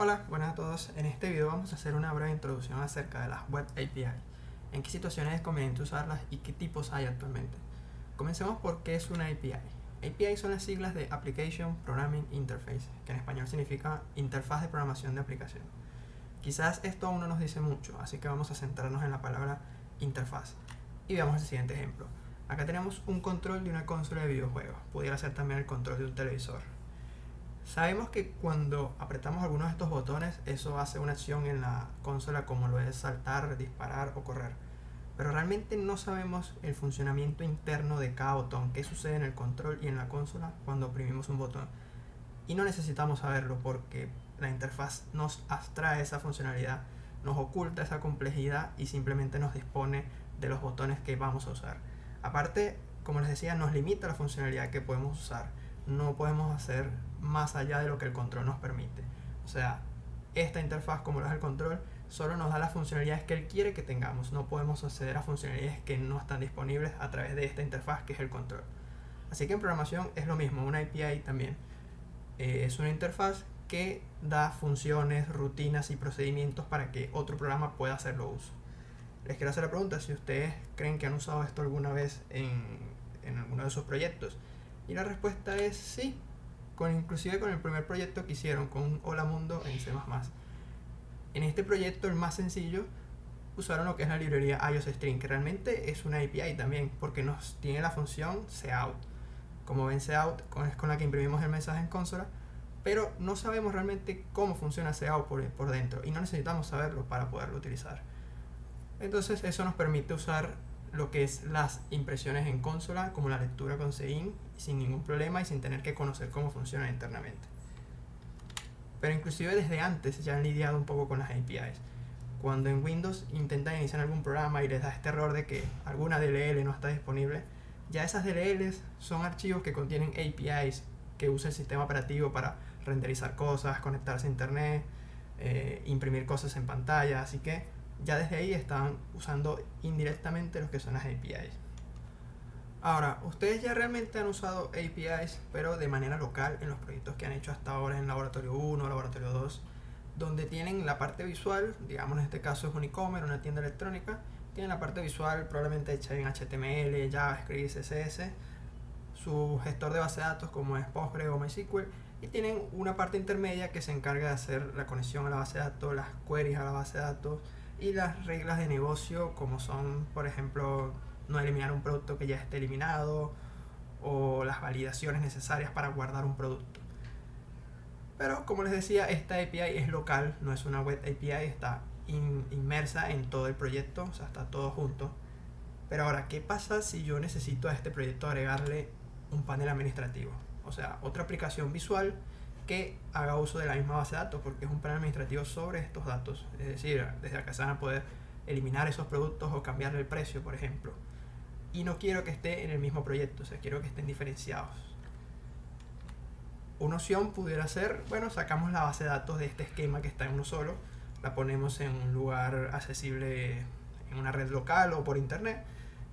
Hola, buenas a todos. En este video vamos a hacer una breve introducción acerca de las Web API, en qué situaciones es conveniente usarlas y qué tipos hay actualmente. Comencemos por qué es una API. API son las siglas de Application Programming Interface, que en español significa interfaz de programación de aplicación. Quizás esto aún no nos dice mucho, así que vamos a centrarnos en la palabra interfaz. Y veamos el siguiente ejemplo. Acá tenemos un control de una consola de videojuegos, pudiera ser también el control de un televisor. Sabemos que cuando apretamos algunos de estos botones, eso hace una acción en la consola como lo es saltar, disparar o correr. Pero realmente no sabemos el funcionamiento interno de cada botón, qué sucede en el control y en la consola cuando oprimimos un botón. Y no necesitamos saberlo porque la interfaz nos abstrae esa funcionalidad, nos oculta esa complejidad y simplemente nos dispone de los botones que vamos a usar. Aparte, como les decía, nos limita la funcionalidad que podemos usar. No podemos hacer más allá de lo que el control nos permite. O sea, esta interfaz, como lo es el control, solo nos da las funcionalidades que él quiere que tengamos. No podemos acceder a funcionalidades que no están disponibles a través de esta interfaz que es el control. Así que en programación es lo mismo, una API también. Es una interfaz que da funciones, rutinas y procedimientos para que otro programa pueda hacerlo uso. Les quiero hacer la pregunta si ustedes creen que han usado esto alguna vez en alguno de sus proyectos. Y la respuesta es sí, inclusive con el primer proyecto que hicieron con Hola Mundo en C++. En este proyecto, el más sencillo, usaron lo que es la librería iosstring, que realmente es una API también, porque nos tiene la función cout. Como ven, cout es con la que imprimimos el mensaje en consola, pero no sabemos realmente cómo funciona cout por dentro y no necesitamos saberlo para poderlo utilizar. Entonces eso nos permite usar lo que es las impresiones en consola, como la lectura con Cin, sin ningún problema y sin tener que conocer cómo funciona internamente. Pero inclusive desde antes ya han lidiado un poco con las APIs. Cuando en Windows intentan iniciar algún programa y les da este error de que alguna DLL no está disponible, ya esas DLLs son archivos que contienen APIs que usa el sistema operativo para renderizar cosas, conectarse a internet, imprimir cosas en pantalla, así que ya desde ahí están usando indirectamente lo que son las APIs. Ahora, ustedes ya realmente han usado APIs, pero de manera local en los proyectos que han hecho hasta ahora en Laboratorio 1, Laboratorio 2, donde tienen la parte visual, digamos en este caso es un e-commerce, una tienda electrónica, tienen la parte visual probablemente hecha en HTML, JavaScript, CSS, su gestor de base de datos como es Postgre o MySQL, y tienen una parte intermedia que se encarga de hacer la conexión a la base de datos, las queries a la base de datos y las reglas de negocio como son, por ejemplo, no eliminar un producto que ya esté eliminado o las validaciones necesarias para guardar un producto. Pero como les decía, esta API es local, no es una web API, está inmersa en todo el proyecto, o sea, está todo junto. Pero ahora, ¿qué pasa si yo necesito a este proyecto agregarle un panel administrativo? O sea, otra aplicación visual que haga uso de la misma base de datos, porque es un panel administrativo sobre estos datos. Es decir, desde acá se van a poder eliminar esos productos o cambiarle el precio, por ejemplo. Y no quiero que esté en el mismo proyecto, o sea, quiero que estén diferenciados. Una opción pudiera ser, bueno, sacamos la base de datos de este esquema que está en uno solo, la ponemos en un lugar accesible en una red local o por internet,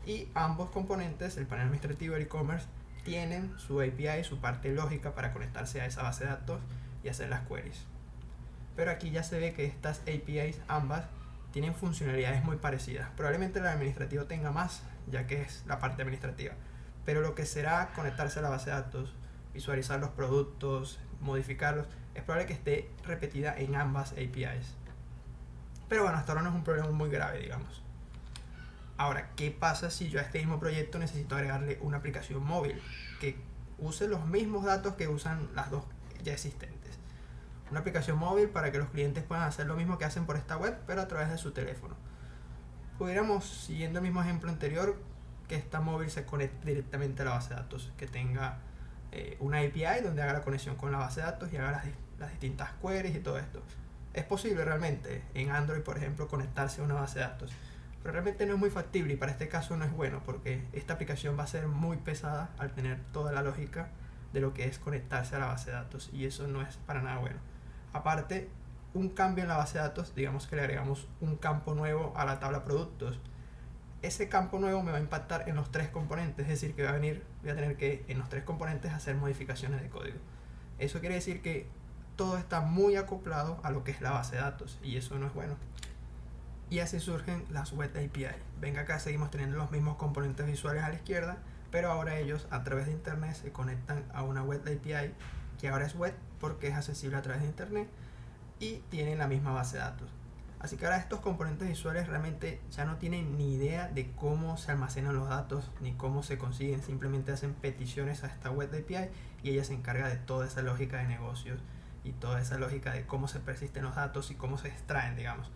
y ambos componentes, el panel administrativo y el e-commerce, tienen su API, su parte lógica para conectarse a esa base de datos y hacer las queries. Pero aquí ya se ve que estas APIs ambas tienen funcionalidades muy parecidas. Probablemente el administrativo tenga más, ya que es la parte administrativa, pero lo que será conectarse a la base de datos, visualizar los productos, modificarlos, es probable que esté repetida en ambas APIs. Pero bueno, hasta ahora no es un problema muy grave, digamos. Ahora, ¿qué pasa si yo a este mismo proyecto necesito agregarle una aplicación móvil que use los mismos datos que usan las dos ya existentes? Una aplicación móvil para que los clientes puedan hacer lo mismo que hacen por esta web, pero a través de su teléfono. Pudiéramos, siguiendo el mismo ejemplo anterior, que esta móvil se conecte directamente a la base de datos, que tenga una API donde haga la conexión con la base de datos y haga las distintas queries y todo esto. Es posible realmente en Android, por ejemplo, conectarse a una base de datos, pero realmente no es muy factible y para este caso no es bueno porque esta aplicación va a ser muy pesada al tener toda la lógica de lo que es conectarse a la base de datos y eso no es para nada bueno. Aparte, un cambio en la base de datos, digamos que le agregamos un campo nuevo a la tabla productos, ese campo nuevo me va a impactar en los tres componentes, es decir, que voy a tener que en los tres componentes hacer modificaciones de código. Eso quiere decir que todo está muy acoplado a lo que es la base de datos y eso no es bueno. Y así surgen las web API. Ven acá, seguimos teniendo los mismos componentes visuales a la izquierda, pero ahora ellos a través de internet se conectan a una web API que ahora es web porque es accesible a través de internet y tienen la misma base de datos. Así que ahora estos componentes visuales realmente ya no tienen ni idea de cómo se almacenan los datos ni cómo se consiguen, simplemente hacen peticiones a esta web API y ella se encarga de toda esa lógica de negocios y toda esa lógica de cómo se persisten los datos y cómo se extraen, digamos.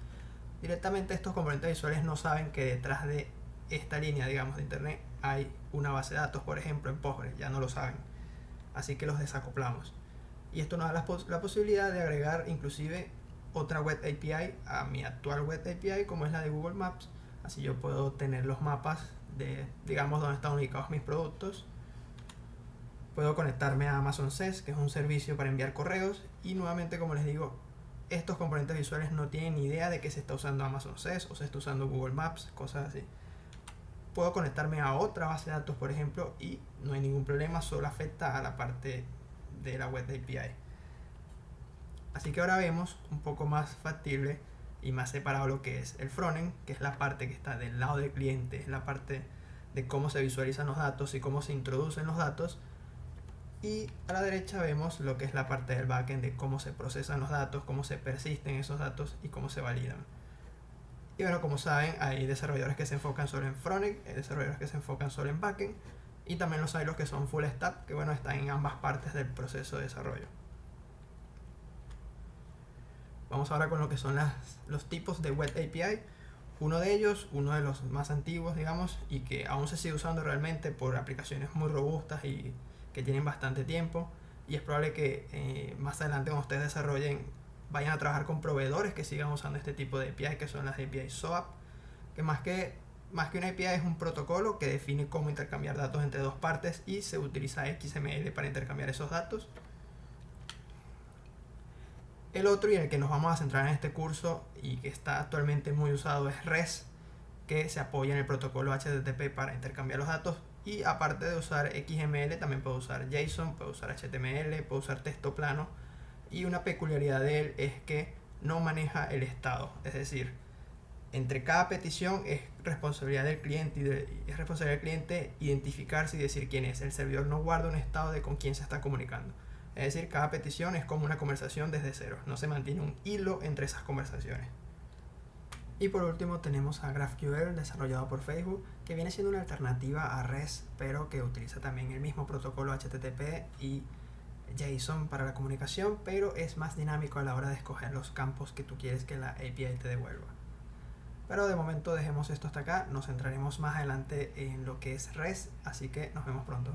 Directamente estos componentes visuales no saben que detrás de esta línea, digamos, de internet hay una base de datos, por ejemplo en Postgres, ya no lo saben, así que los desacoplamos y esto nos da la posibilidad de agregar inclusive otra web API a mi actual web API como es la de Google Maps. Así yo puedo tener los mapas de, digamos, donde están ubicados mis productos. Puedo conectarme a Amazon SES, que es un servicio para enviar correos, y nuevamente, como les digo, estos componentes visuales no tienen ni idea de que se está usando Amazon SES o se está usando Google Maps, cosas así. Puedo conectarme a otra base de datos, por ejemplo, y no hay ningún problema, solo afecta a la parte de la web API. Así que ahora vemos un poco más factible y más separado lo que es el frontend, que es la parte que está del lado del cliente, es la parte de cómo se visualizan los datos y cómo se introducen los datos. Y a la derecha vemos lo que es la parte del backend, de cómo se procesan los datos, cómo se persisten esos datos y cómo se validan. Y bueno, como saben, hay desarrolladores que se enfocan solo en frontend, hay desarrolladores que se enfocan solo en backend, y también los hay los que son full stack, que bueno, están en ambas partes del proceso de desarrollo. Vamos ahora con lo que son los tipos de web API. Uno de ellos, uno de los más antiguos, digamos, y que aún se sigue usando realmente por aplicaciones muy robustas y que tienen bastante tiempo. Y es probable que más adelante, cuando ustedes desarrollen, vayan a trabajar con proveedores que sigan usando este tipo de API, que son las API SOAP, que más que una API es un protocolo que define cómo intercambiar datos entre dos partes y se utiliza XML para intercambiar esos datos. El otro y en el que nos vamos a centrar en este curso y que está actualmente muy usado es REST, que se apoya en el protocolo HTTP para intercambiar los datos y aparte de usar XML también puede usar JSON, puede usar HTML, puede usar texto plano y una peculiaridad de él es que no maneja el estado, es decir, entre cada petición es responsabilidad del cliente identificarse y decir quién es. El servidor no guarda un estado de con quién se está comunicando. Es decir, cada petición es como una conversación desde cero. No se mantiene un hilo entre esas conversaciones. Y por último tenemos a GraphQL, desarrollado por Facebook, que viene siendo una alternativa a REST, pero que utiliza también el mismo protocolo HTTP y JSON para la comunicación, pero es más dinámico a la hora de escoger los campos que tú quieres que la API te devuelva. Pero de momento dejemos esto hasta acá, nos centraremos más adelante en lo que es REST, así que nos vemos pronto.